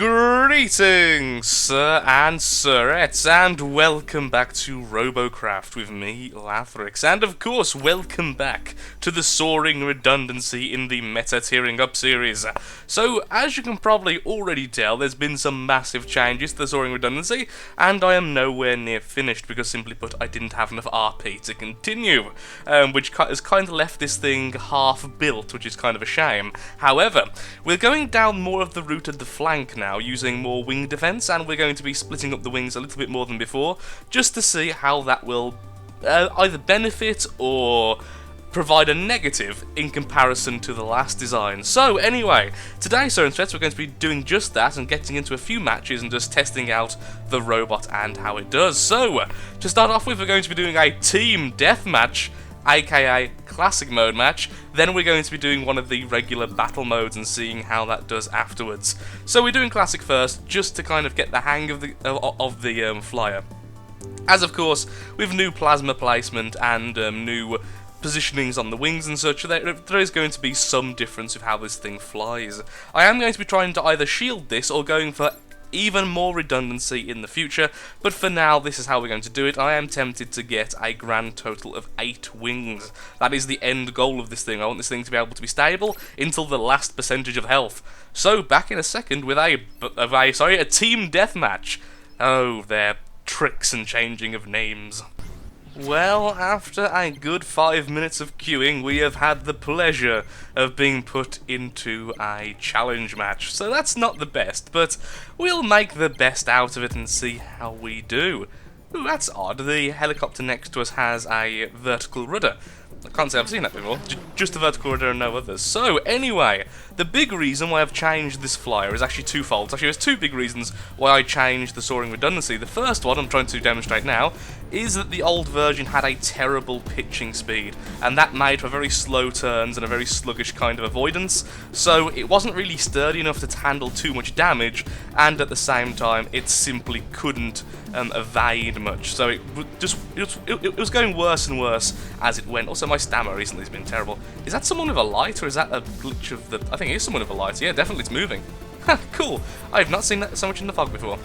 Greetings, sir and sirettes, and welcome back to Robocraft with me, Lathrix, and of course, welcome back to the soaring redundancy in the meta tiering up series. So, as you can probably already tell, there's been some massive changes to the soaring redundancy, and I am nowhere near finished because, simply put, I didn't have enough RP to continue, which has kind of left this thing half-built, which is kind of a shame. However, we're going down more of the route of the flank now, using more wing defense, and we're going to be splitting up the wings a little bit more than before, just to see how that will either benefit or provide a negative in comparison to the last design. So anyway, today, sir and threats, we're going to be doing just that and getting into a few matches and just testing out the robot and how it does. So, to start off with, we're going to be doing a team deathmatch, aka classic mode match. Then we're going to be doing one of the regular battle modes and seeing how that does afterwards. So we're doing classic first, just to kind of get the hang of the flyer. As of course, with new plasma placement and new positionings on the wings and such, there is going to be some difference with how this thing flies. I am going to be trying to either shield this or going for even more redundancy in the future, but for now this is how we're going to do it. I am tempted to get a grand total of 8 wings. That is the end goal of this thing. I want this thing to be able to be stable until the last percentage of health. So back in a second with a team deathmatch. Oh, their tricks and changing of names. Well, after a good 5 minutes of queuing, we have had the pleasure of being put into a challenge match. So that's not the best, but we'll make the best out of it and see how we do. Ooh, that's odd. The helicopter next to us has a vertical rudder. I can't say I've seen that before. Just a vertical rudder and no others. So, anyway, the big reason why I've changed this flyer is actually twofold. Actually, there's 2 big reasons why I changed the soaring redundancy. The first one I'm trying to demonstrate now is that the old version had a terrible pitching speed, and that made for very slow turns and a very sluggish kind of avoidance, so it wasn't really sturdy enough to handle too much damage, and at the same time it simply couldn't evade much, so it was going worse and worse as it went. Also, my stamina recently has been terrible. Is that someone with a light, or is that a glitch of the... I think it is someone with a light. Yeah, definitely it's moving. Cool. I have not seen that so much in the fog before.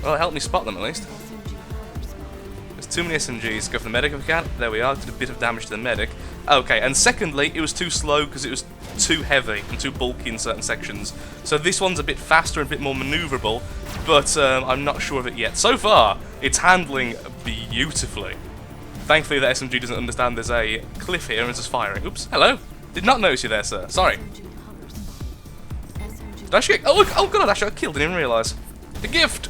Well, it helped me spot them at least. There's too many SMGs. Go for the medic if we can. There we are. Did a bit of damage to the medic. Okay, and secondly, it was too slow because it was too heavy and too bulky in certain sections. So this one's a bit faster and a bit more manoeuvrable, but I'm not sure of it yet. So far, it's handling beautifully. Thankfully, the SMG doesn't understand there's a cliff here and it's just firing. Oops. Hello. Did not notice you there, sir. Sorry. Did I actually... Oh god, I actually got killed. Didn't even realise. The gift!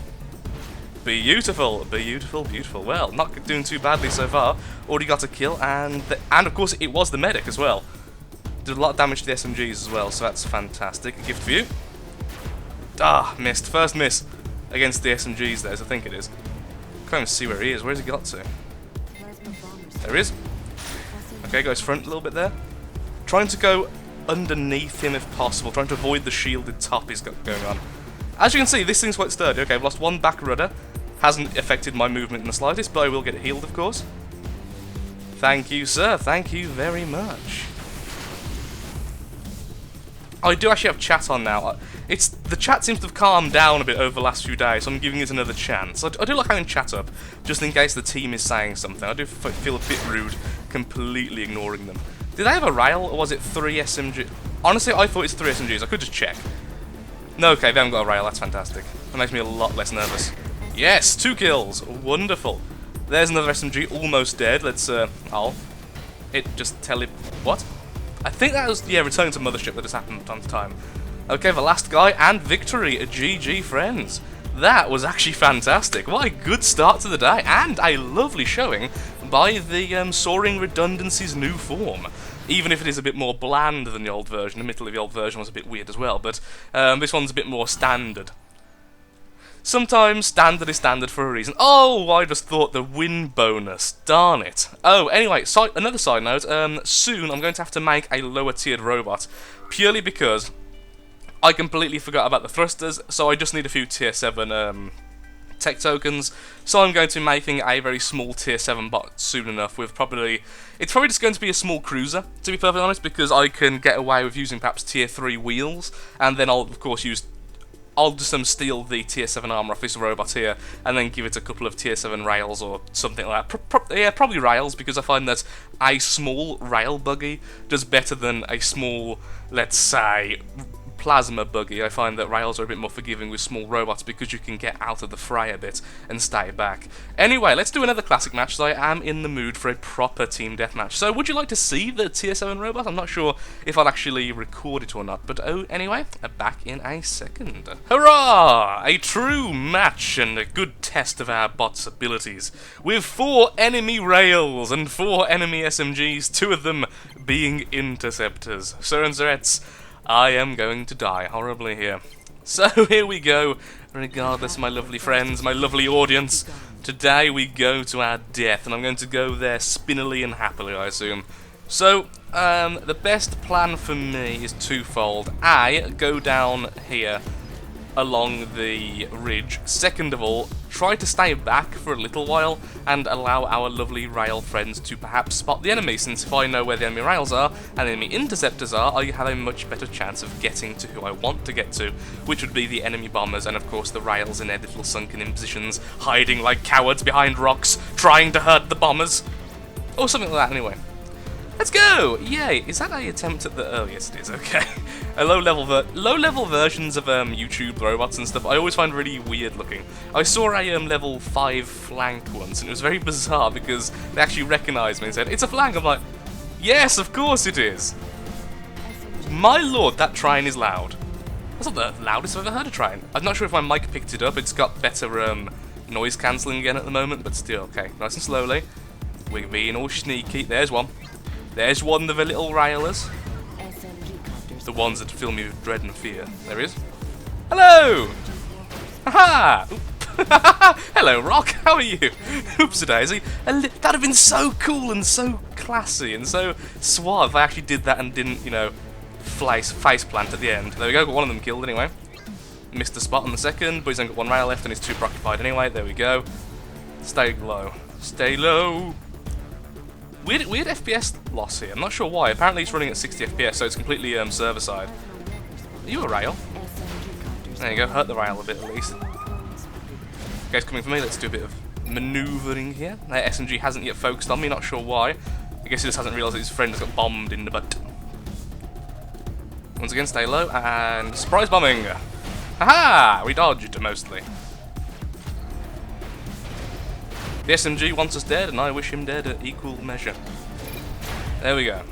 Beautiful, beautiful, beautiful. Well, not doing too badly so far. Already got a kill, and of course it was the medic as well. Did a lot of damage to the SMGs as well, so that's fantastic. A gift for you. Ah, missed. First miss against the SMGs there, so I think it is. Can't even see where he is. Where's he got to? There he is. Okay, goes front a little bit there. Trying to go underneath him if possible. Trying to avoid the shielded top he's got going on. As you can see, this thing's quite sturdy. Okay, I've lost one back rudder. Hasn't affected my movement in the slightest, but I will get healed, of course. Thank you, sir. Thank you very much. I do actually have chat on now. The chat seems to have calmed down a bit over the last few days, so I'm giving it another chance. I do like having chat up, just in case the team is saying something. I do feel a bit rude, completely ignoring them. Did they have a rail, or was it 3 SMG? Honestly, I thought it's 3 SMGs. I could just check. No, okay, they haven't got a rail. That's fantastic. That makes me a lot less nervous. Yes, 2 kills. Wonderful. There's another SMG almost dead. Let's, just tell it... What? I think that was, yeah, returning to Mothership that has happened from time to time. Okay, the last guy, and victory. A GG, friends. That was actually fantastic. What a good start to the day, and a lovely showing by the Soaring Redundancy's new form. Even if it is a bit more bland than the old version. The middle of the old version was a bit weird as well, but this one's a bit more standard. Sometimes standard is standard for a reason. Oh, I just thought the win bonus. Darn it. Oh, anyway, another side note. Soon I'm going to have to make a lower tiered robot, purely because I completely forgot about the thrusters, so I just need a few tier 7 tech tokens, so I'm going to be making a very small tier 7 bot soon enough with it's probably just going to be a small cruiser, to be perfectly honest, because I can get away with using perhaps tier 3 wheels, and then I'll of course use I'll just steal the tier 7 armor off this robot here, and then give it a couple of tier 7 rails or something like that. Yeah, probably rails, because I find that a small rail buggy does better than a small, let's say, plasma buggy. I find that rails are a bit more forgiving with small robots because you can get out of the fray a bit and stay back. Anyway, let's do another classic match, so I am in the mood for a proper team deathmatch. So would you like to see the tier 7 robot? I'm not sure if I'll actually record it or not, but anyway, back in a second. Hurrah! A true match and a good test of our bot's abilities, with 4 enemy rails and 4 enemy SMGs, 2 of them being interceptors. Sir and Sirettes, I am going to die horribly here. So here we go, regardless, my lovely friends, my lovely audience. Today we go to our death, and I'm going to go there spinnily and happily, I assume. So, the best plan for me is twofold. A, go down here along the ridge. Second of all, try to stay back for a little while and allow our lovely rail friends to perhaps spot the enemy, since if I know where the enemy rails are and the enemy interceptors are, I have a much better chance of getting to who I want to get to, which would be the enemy bombers and of course the rails in their little sunken in positions, hiding like cowards behind rocks, trying to hurt the bombers, or something like that anyway. Let's go! Yay! Is that an attempt at the... Oh, yes it is, okay. A low-level versions of YouTube robots and stuff I always find really weird looking. I saw a level 5 flank once, and it was very bizarre because they actually recognised me and said, "It's a flank!" I'm like, yes, of course it is! My lord, that train is loud. That's not the loudest I've ever heard a train. I'm not sure if my mic picked it up, it's got better noise cancelling again at the moment, but still, okay. Nice and slowly. We're being all sneaky. There's one. There's one of the little railers. The ones that fill me with dread and fear. There he is. Hello! Haha! Hello, Rock. How are you? Oopsie-daisy. That'd have been so cool and so classy and so suave if I actually did that and didn't, you know, face plant at the end. There we go. Got one of them killed anyway. Missed the spot on the second, but he's only got 1 rail left and he's too preoccupied anyway. There we go. Stay low. Stay low. Weird FPS loss here. I'm not sure why. Apparently it's running at 60 FPS, so it's completely server side. Are you a rail? There you go. Hurt the rail a bit at least. Guys coming for me. Let's do a bit of manoeuvring here. That SMG hasn't yet focused on me. Not sure why. I guess he just hasn't realised that his friend has got bombed in the butt. Once again, stay low and surprise bombing. Haha! We dodged mostly. The SMG wants us dead, and I wish him dead at equal measure. There we go.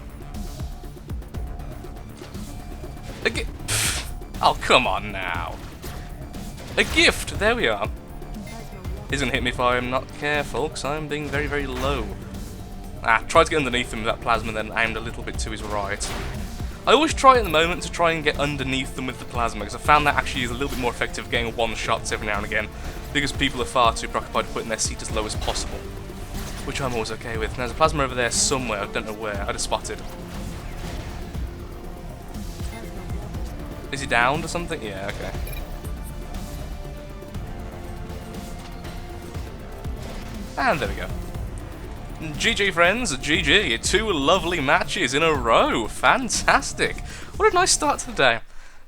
Oh, come on now. A gift! There we are. He's gonna hit me if I'm not careful, because I'm being very, very low. Tried to get underneath him with that plasma, then aimed a little bit to his right. I always try at the moment to try and get underneath them with the plasma, because I found that actually is a little bit more effective getting one-shots every now and again, because people are far too preoccupied putting their seat as low as possible, which I'm always okay with. And there's a plasma over there somewhere, I don't know where, I just spotted. Is he downed or something? Yeah, okay. And there we go. GG friends, GG, 2 lovely matches in a row, fantastic. What a nice start to the day.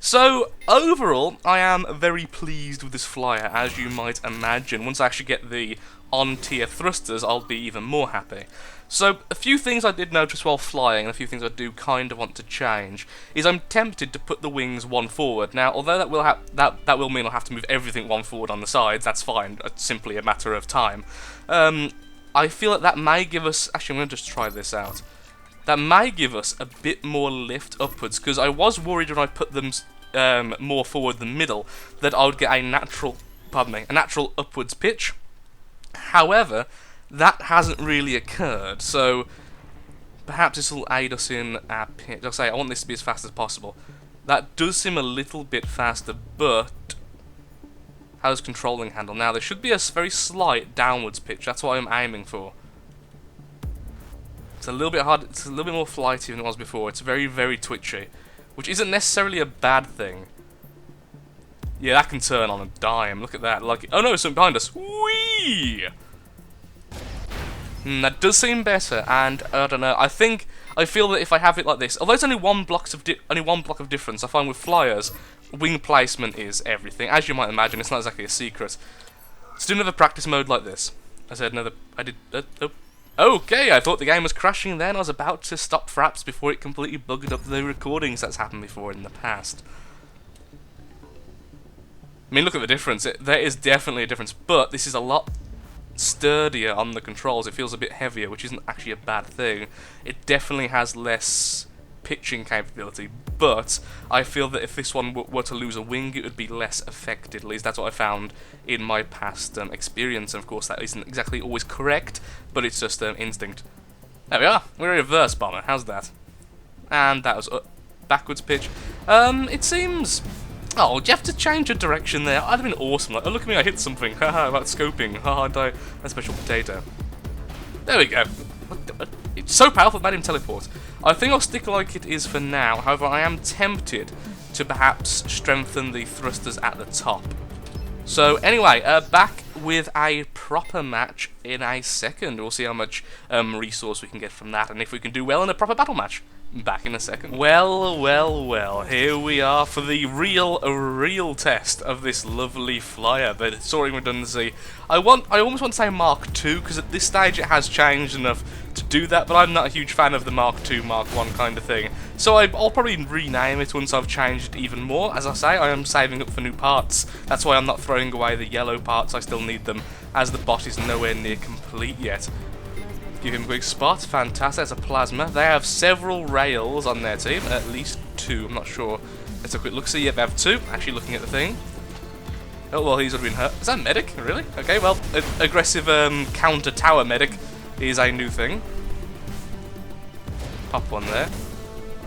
So, overall, I am very pleased with this flyer, as you might imagine. Once I actually get the on-tier thrusters, I'll be even more happy. So, a few things I did notice while flying, and a few things I do kind of want to change, is I'm tempted to put the wings 1 forward. Now, although that will mean I'll have to move everything 1 forward on the sides, that's fine, it's simply a matter of time. I feel that may give us... Actually, I'm going to just try this out. That may give us a bit more lift upwards, because I was worried when I put them more forward than middle that I would get a natural upwards pitch. However, that hasn't really occurred, so perhaps this will aid us in our pitch. Like I say, I want this to be as fast as possible. That does seem a little bit faster, but how does controlling handle? Now, there should be a very slight downwards pitch. That's what I'm aiming for. It's a little bit hard. It's a little bit more flighty than it was before. It's very, very twitchy, which isn't necessarily a bad thing. Yeah, that can turn on a dime. Look at that. Like, oh no, something behind us. Whee! That does seem better, and I don't know. I feel that if I have it like this, although it's only one block of difference, I find with flyers, wing placement is everything. As you might imagine, it's not exactly a secret. Let's do another practice mode like this. I said another... I did... oh. Okay, I thought the game was crashing then. I was about to stop fraps before it completely bugged up the recordings. That's happened before in the past. I mean, look at the difference. There is definitely a difference, but this is a lot sturdier on the controls. It feels a bit heavier, which isn't actually a bad thing. It definitely has less pitching capability, but I feel that if this one were to lose a wing, it would be less affected. At least that's what I found in my past experience, and of course that isn't exactly always correct, but it's just instinct. There we are, we're a reverse bomber, how's that? And that was backwards pitch. It seems... Oh, you have to change your direction there. That'd have been awesome. Like, oh, look at me, I hit something. Haha, about scoping. Haha, die. A special potato. There we go. It's so powerful it made him teleport. I think I'll stick like it is for now. However, I am tempted to perhaps strengthen the thrusters at the top. So anyway, back with a proper match in a second. We'll see how much resource we can get from that, and if we can do well in a proper battle match. Back in a second. Well, here we are for the real test of this lovely flyer, the soaring redundancy. I almost want to say Mark II, because at this stage it has changed enough to do that, but I'm not a huge fan of the Mark II, Mark I kind of thing. So I'll probably rename it once I've changed it even more. As I say, I am saving up for new parts. That's why I'm not throwing away the yellow parts, I still need them, as the bot is nowhere near complete yet. Give him a quick spot, fantastic, that's a plasma. They have several rails on their team, at least 2, I'm not sure. Let's have a quick look, see, yeah, they have 2, actually looking at the thing. Oh, well, he's already been hurt. Is that a medic? Really? Okay, well, aggressive counter-tower medic is a new thing. Pop one there.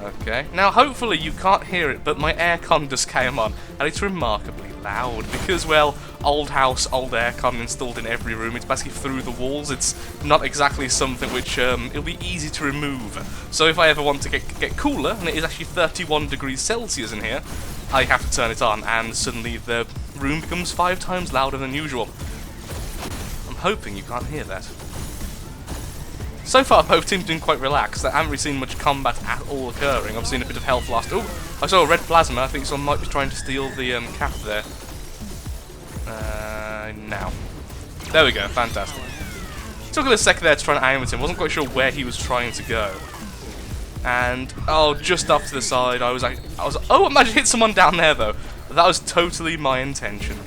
Okay, now hopefully you can't hear it, but my aircon just came on, and it's remarkably loud, because, well, old house, old aircon installed in every room. It's basically through the walls. It's not exactly something which it'll be easy to remove. So if I ever want to get cooler, and it is actually 31 degrees Celsius in here, I have to turn it on, and suddenly the room becomes 5 times louder than usual. I'm hoping you can't hear that. So far, both teams doing quite relaxed. I haven't really seen much combat at all occurring. I've seen a bit of health lost. Oh, I saw a red plasma. I think someone might be trying to steal the cap there. Now. There we go. Fantastic. Took a second there to try and aim at him. Wasn't quite sure where he was trying to go. And oh, just off to the side, I was oh, I managed to hit someone down there though. That was totally my intention.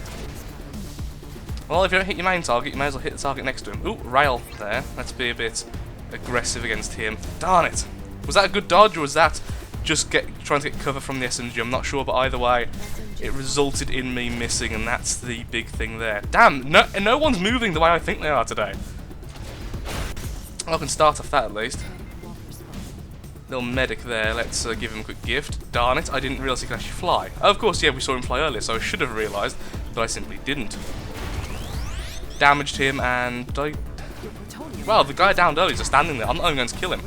Well, if you don't hit your main target, you may as well hit the target next to him. Ooh, rail there. Let's be a bit aggressive against him. Darn it! Was that a good dodge, or was that just trying to get cover from the SMG? I'm not sure, but either way, it resulted in me missing, and that's the big thing there. Damn, no one's moving the way I think they are today. I can start off that at least. Little medic there, let's give him a quick gift. Darn it, I didn't realise he could actually fly. Oh, of course, yeah, we saw him fly earlier, so I should have realised, but I simply didn't. Damaged him, and well, the guy downed earlier is just standing there. I'm not even going to kill him.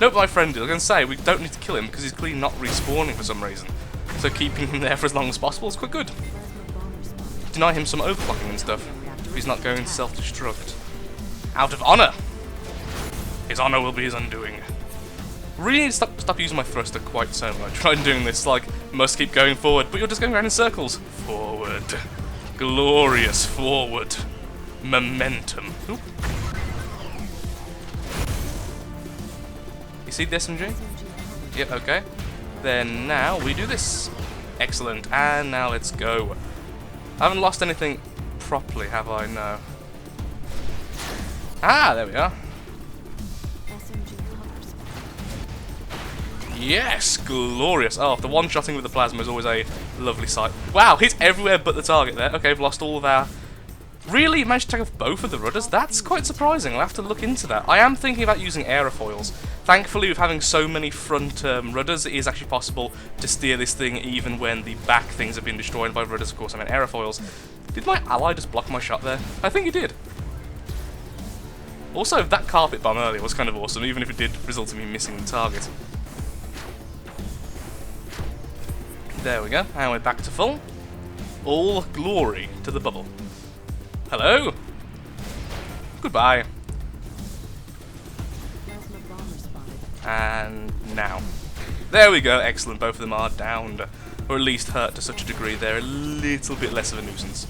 Nope, my friend did. I was going to say, we don't need to kill him because he's clearly not respawning for some reason. So keeping him there for as long as possible is quite good. Deny him some overclocking and stuff if he's not going to self-destruct. Out of honour! His honour will be his undoing. Really need to stop using my thruster quite so much. Trying doing this, like, must keep going forward, but you're just going around in circles. Forward. Glorious forward. Momentum. Oop. You see the SMG? Yep, okay. Then now we do this. Excellent. And now let's go. I haven't lost anything properly, have I? No. Ah, there we are. Yes, glorious. Oh, the one-shotting with the plasma is always a lovely sight. Wow, hit everywhere but the target there. Okay, we've lost all of our... Really? Managed to take off both of the rudders? That's quite surprising. I'll have to look into that. I am thinking about using aerofoils. Thankfully, with having so many front rudders, it is actually possible to steer this thing even when the back things have been destroyed by rudders. Of course, I meant aerofoils. Did my ally just block my shot there? I think he did. Also, that carpet bomb earlier was kind of awesome, even if it did result in me missing the target. There we go, and we're back to full. All glory to the bubble. Hello? Goodbye. And now. There we go, excellent, both of them are downed. or at least hurt to such a degree they're a little bit less of a nuisance.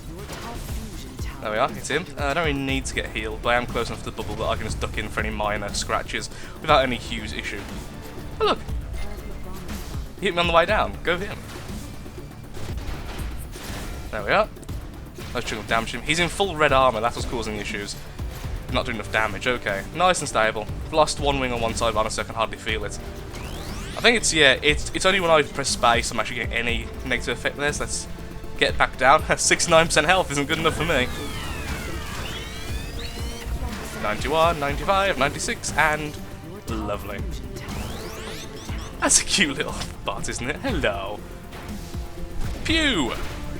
There we are, it's him. I don't really need to get healed, but I am close enough to the bubble that I can just duck in for any minor scratches without any huge issue. Oh look! He hit me on the way down. Go him. There we are. Let's try to damage him. He's in full red armor, that's what's causing the issues. Not doing enough damage, okay. Nice and stable. Lost one wing on one side, but honestly I can hardly feel it. I think it's, yeah, it's only when I press space I'm actually getting any negative effect there, so let's get back down. 69% health isn't good enough for me. 91, 95, 96, and lovely. That's a cute little bot, isn't it? Hello. Pew!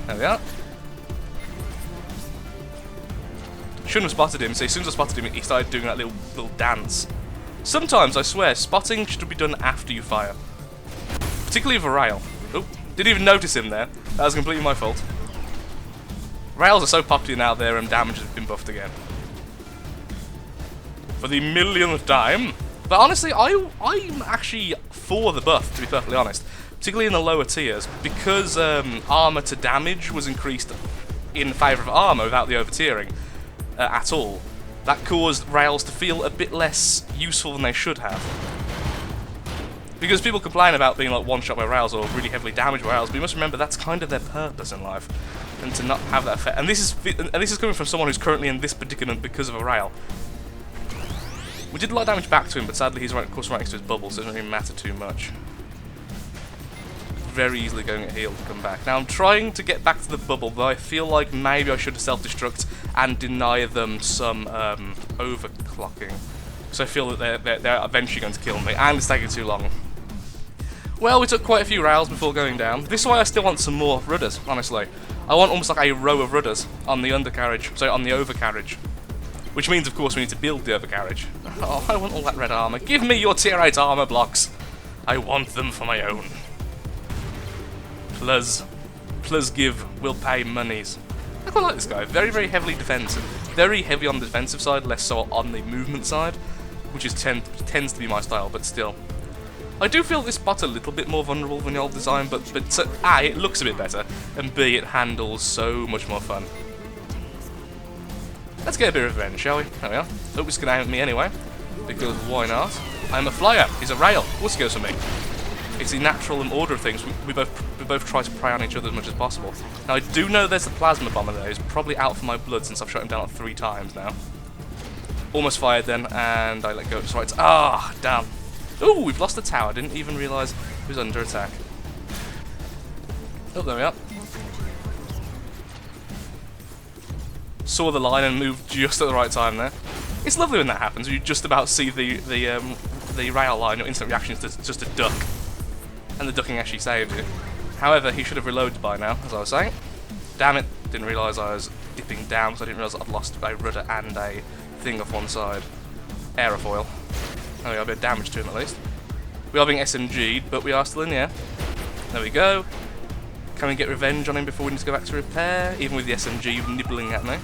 There we are. Shouldn't have spotted him, so as soon as I spotted him, he started doing that little dance. Sometimes, I swear, spotting should be done after you fire. Particularly with a rail. Oh, didn't even notice him there. That was completely my fault. Rails are so popular now, their damage has been buffed again. For the millionth time. But honestly, I'm actually for the buff, to be perfectly honest. Particularly in the lower tiers, because armor to damage was increased in favour of armor without the over-tiering at all. That caused rails to feel a bit less useful than they should have. Because people complain about being like one-shot by rails or really heavily damaged by rails, but you must remember that's kind of their purpose in life, and to not have that effect. And this is coming from someone who's currently in this predicament because of a rail. We did a lot of damage back to him, but sadly he's right, of course, right next to his bubble, so it doesn't really matter too much. Very easily going at heal to come back. Now I'm trying to get back to the bubble, though I feel like maybe I should self-destruct and deny them some overclocking. Because I feel that they're eventually going to kill me, and it's taking too long. Well, we took quite a few rails before going down. This is why I still want some more rudders, honestly. I want almost like a row of rudders on the undercarriage, sorry, on the overcarriage. Which means, of course, we need to build the overcarriage. Oh, I want all that red armor. Give me your tier 8 armor blocks. I want them for my own. Plus give, will pay monies. I quite like this guy. Very, very heavily defensive. Very heavy on the defensive side, less so on the movement side, which is tends to be my style, but still. I do feel this bot's a little bit more vulnerable than the old design, but A, it looks a bit better, and B, it handles so much more fun. Let's get a bit of revenge, shall we? There we are. Hope he's going to aim at me anyway, because why not? I'm a flyer. He's a rail. Of course he goes for me. It's the natural order of things. We both try to prey on each other as much as possible. Now I do know there's a plasma bomber there. He's probably out for my blood since I've shot him down like 3 times now. Almost fired then, and I let go. Just right. Ah, damn. Ooh, we've lost the tower. Didn't even realise it was under attack. Oh, there we are. Saw the line and moved just at the right time there. It's lovely when that happens. You just about see the rail line. Your instant reaction is just a duck. And the ducking actually saved you. However, he should have reloaded by now, as I was saying. Damn it, didn't realise I was dipping down, because I didn't realise I'd lost a rudder and a thing off one side. Aerofoil. There we are, a bit of damage to him at least. We are being SMG'd, but we are still in the air. There we go. Can we get revenge on him before we need to go back to repair? Even with the SMG nibbling at me.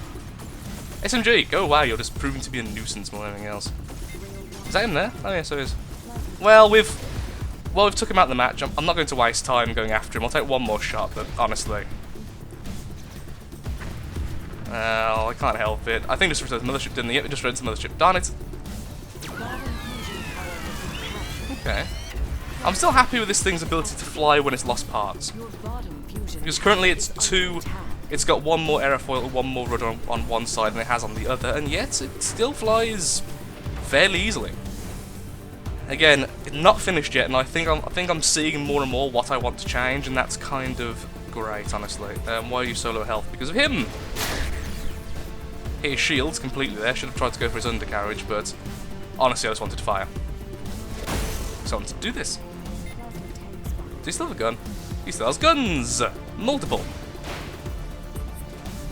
SMG, go away, you're just proving to be a nuisance more than anything else. Is that him there? Oh yeah, so it is. Well, we've took him out of the match. I'm not going to waste time going after him. I'll take one more shot, but honestly. Well, I can't help it. I think just returns the mothership, didn't he? It just returns the mothership. Darn it. Okay. I'm still happy with this thing's ability to fly when it's lost parts. Because currently it's got one more aerofoil, one more rudder on one side than it has on the other, and yet it still flies fairly easily. Again, not finished yet, and I think I'm seeing more and more what I want to change, and that's kind of great, honestly. Why are you so low health? Because of him! His shield's completely there. Should have tried to go for his undercarriage, but honestly, I just wanted to fire. So I wanted to do this. Does he still have a gun? He still has guns! Multiple!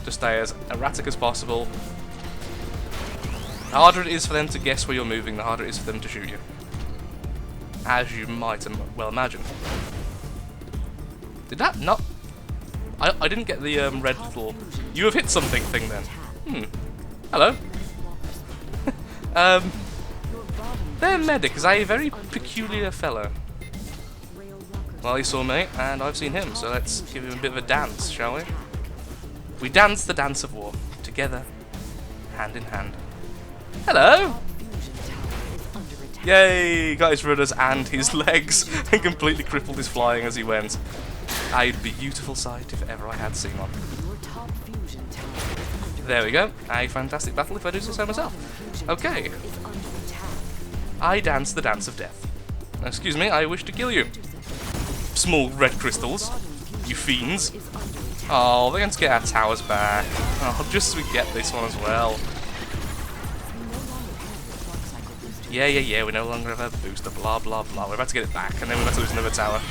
Just stay as erratic as possible. The harder it is for them to guess where you're moving, the harder it is for them to shoot you. As you might well imagine. Did that not... I didn't get the red little... You have hit something thing then. Hello. Their medic is a very peculiar fellow. Well, he saw me, and I've seen him, so let's give him a bit of a dance, shall we? We dance the dance of war, together, hand in hand. Hello! Yay! Got his rudders and his legs, and completely crippled his flying as he went. A beautiful sight if ever I had seen one. There we go. A fantastic battle if I do say so myself. Okay. I dance the dance of death. Excuse me, I wish to kill you. Small red crystals. You fiends. Oh, they're going to get our towers back. Oh, just so we get this one as well. Yeah, we no longer have a booster, blah, blah, blah. We're about to get it back, and then we're about to lose another tower.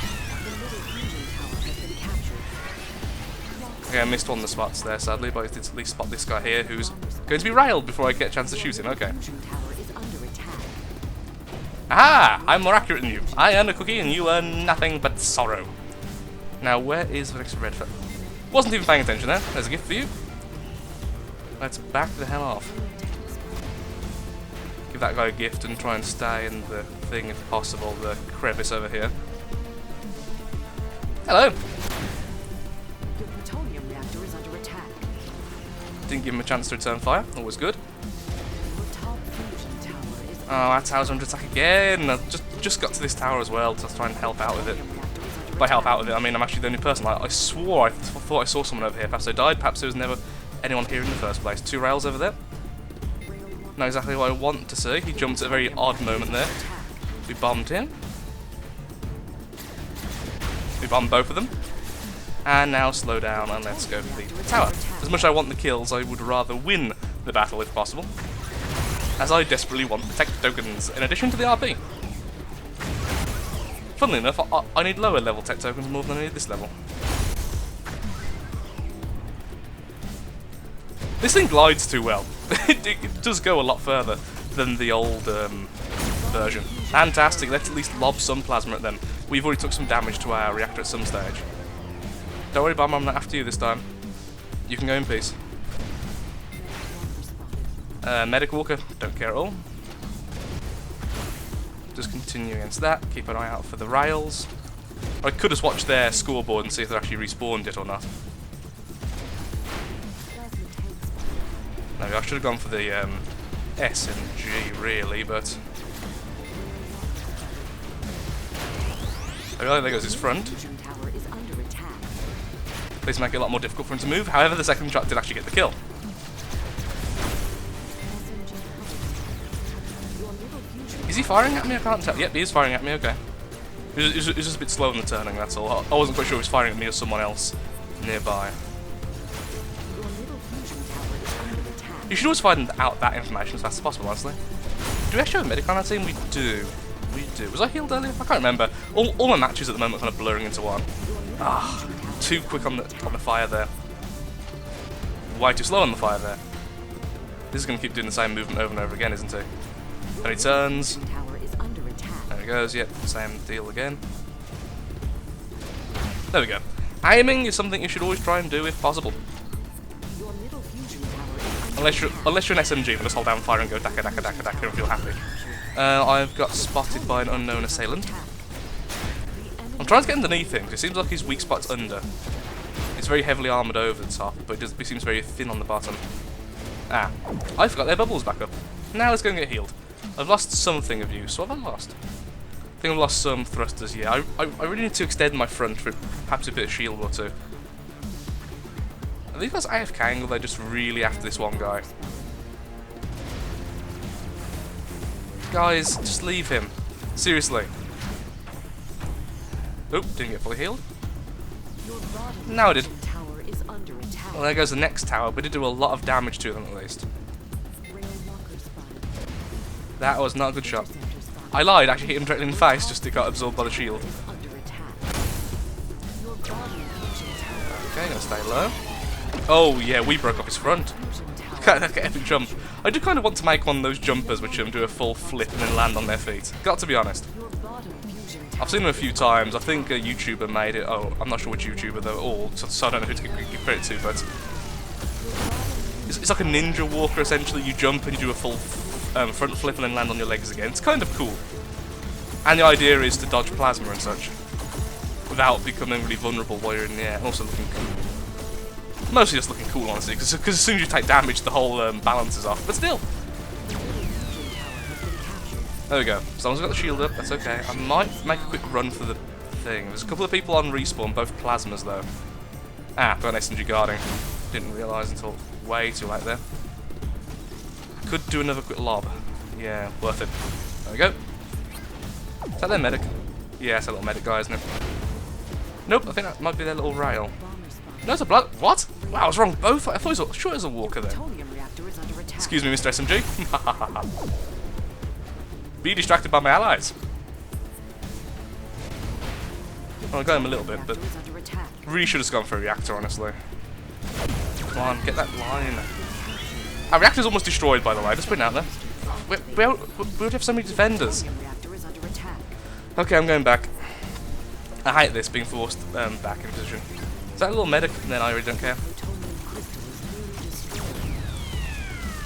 Okay, I missed one of the spots there, sadly, but I did at least spot this guy here, who's going to be railed before I get a chance to shoot him. Okay. Aha! I'm more accurate than you. I earn a cookie, and you earn nothing but sorrow. Now, where is the next red foot? Wasn't even paying attention there. There's a gift for you. Let's back the hell off. Give that guy a gift and try and stay in the thing if possible, the crevice over here. Hello! Your plutonium reactor is under attack. Didn't give him a chance to return fire, always good. Your top fusion tower is Oh, our tower's under attack again! I just got to this tower as well to try and help out with it. By help out with it, I mean I'm actually the only person. I swore I thought I saw someone over here. Perhaps they died, perhaps there was never anyone here in the first place. 2 rails over there. Not exactly what I want to see. He jumped at a very odd moment there. We bombed him. We bombed both of them. And now slow down and let's go for the tower. As much as I want the kills, I would rather win the battle if possible. As I desperately want the tech tokens, in addition to the RP. Funnily enough, I need lower level tech tokens more than I need this level. This thing glides too well. it does go a lot further than the old version. Fantastic, let's at least lob some plasma at them. We've already took some damage to our reactor at some stage. Don't worry, Bomb, I'm not after you this time. You can go in peace. Medic Walker, don't care at all. Just continue against that, keep an eye out for the rails. I could just watch their scoreboard and see if they actually respawned it or not. No, I should have gone for the S and G really, but... Oh, there goes his front. These make it a lot more difficult for him to move, however the second shot did actually get the kill. Is he firing at me? I can't tell. Yep, he is firing at me, okay. He was just a bit slow in the turning, that's all. I wasn't quite sure if he was firing at me or someone else nearby. You should always find out that information as fast as possible, honestly. Do we actually have a medic on our team? We do. We do. Was I healed earlier? I can't remember. All my matches at the moment are kind of blurring into one. Ah, too quick on the fire there. Way too slow on the fire there. This is going to keep doing the same movement over and over again, isn't it? Then he turns. There he goes, yep, same deal again. There we go. Aiming is something you should always try and do if possible. Unless you're an SMG, just hold down fire and go daka daka daka daka and feel happy. I've got spotted by an unknown assailant. I'm trying to get underneath him, because it seems like his weak spot's under. It's very heavily armoured over the top, but it seems very thin on the bottom. Ah, I forgot their bubbles back up. Now let's go and get healed. I've lost something of use. What have I lost? I think I've lost some thrusters, yeah. I really need to extend my front for perhaps a bit of shield or two. Are these guys AFKing or are they just really after this one guy? Guys, just leave him. Seriously. Oop, didn't get fully healed. Now I did. Well, there goes the next tower, but it did do a lot of damage to them at least. That was not a good shot. I lied, actually hit him directly in the face, just it got absorbed by the shield. Okay, gonna stay low. Oh yeah, we broke off his front. That epic jump. I do kind of want to make one of those jumpers which do a full flip and then land on their feet. Got to be honest. I've seen them a few times. I think a YouTuber made it. Oh, I'm not sure which YouTuber though at all, so I don't know who to give credit to, but it's like a ninja walker essentially. You jump and you do a full front flip and then land on your legs again. It's kind of cool. And the idea is to dodge plasma and such. without becoming really vulnerable while you're in the air. And also looking cool. Mostly just looking cool, honestly, because as soon as you take damage, the whole balance is off. But still. There we go. As long as I've got the shield up, that's okay. I might make a quick run for the thing. There's a couple of people on respawn, both plasmas though. Ah, got an SMG guarding. Didn't realise until way too late there. Could do another quick lob. Yeah, worth it. There we go. Is that their medic? Yeah, it's a little medic guy, isn't it? Nope, I think that might be their little rail. No, it's a blood. What? Wow, I was wrong. Both. I thought it was, sure it was a walker there. Excuse me, Mr. SMG. Be distracted by my allies. Well, I got him a little bit, but really should have gone for a reactor, honestly. Come on, get that line. Our reactor's almost destroyed, by the way. Just put it out there. We would have so many defenders. Okay, I'm going back. I hate this, being forced back in position. Is that a little medic? Then I really don't care.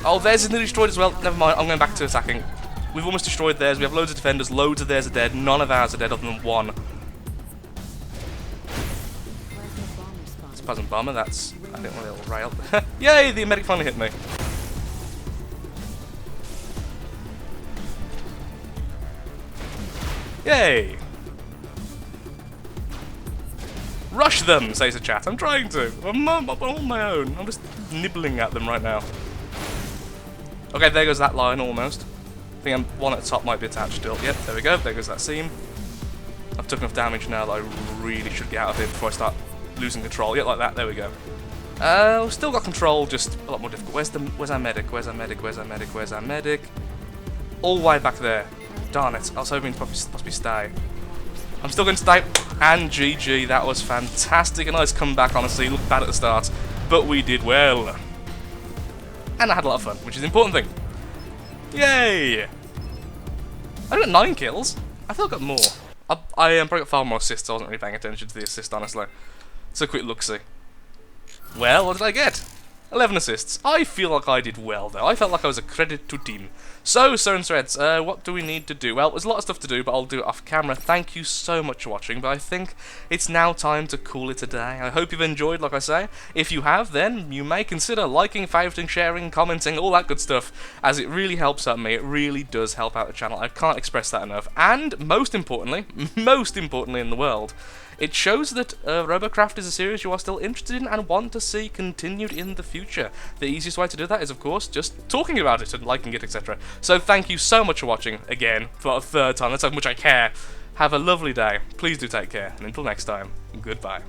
Oh, theirs is nearly destroyed as well. Never mind, I'm going back to attacking. We've almost destroyed theirs. We have loads of defenders. Loads of theirs are dead. None of ours are dead other than one. It's a plasma bomber. That's, I think, one little rail. Yay, the medic finally hit me. Yay! Rush them, says the chat. I'm trying to. I'm on my own. I'm just nibbling at them right now. Okay, there goes that line almost. I think one at the top might be attached still. Yep, there we go. There goes that seam. I've took enough damage now that I really should get out of here before I start losing control. Yep, like that. There we go. We've still got control, just a lot more difficult. Where's our medic? Where's our medic? Where's our medic? Where's our medic? All the way back there. Darn it. I was hoping to possibly stay. I'm still going to stay. And GG. That was fantastic. A nice comeback, honestly. Looked bad at the start, but we did well. And I had a lot of fun, which is the important thing. Yay! I got 9 kills. I thought I got more. I probably got far more assists. I wasn't really paying attention to the assist, honestly. So quick look-see. Well, what did I get? 11 assists. I feel like I did well, though. I felt like I was a credit to team. So, Sir and Threads, what do we need to do? Well, there's a lot of stuff to do, but I'll do it off camera. Thank you so much for watching, but I think it's now time to call it a day. I hope you've enjoyed, like I say. If you have, then you may consider liking, favoriting, sharing, commenting, all that good stuff, as it really helps out me. It really does help out the channel. I can't express that enough. And, most importantly in the world, it shows that Robocraft is a series you are still interested in and want to see continued in the future. The easiest way to do that is, of course, just talking about it and liking it, etc. So thank you so much for watching, again, for a third time. That's how much I care. Have a lovely day. Please do take care. And until next time, goodbye.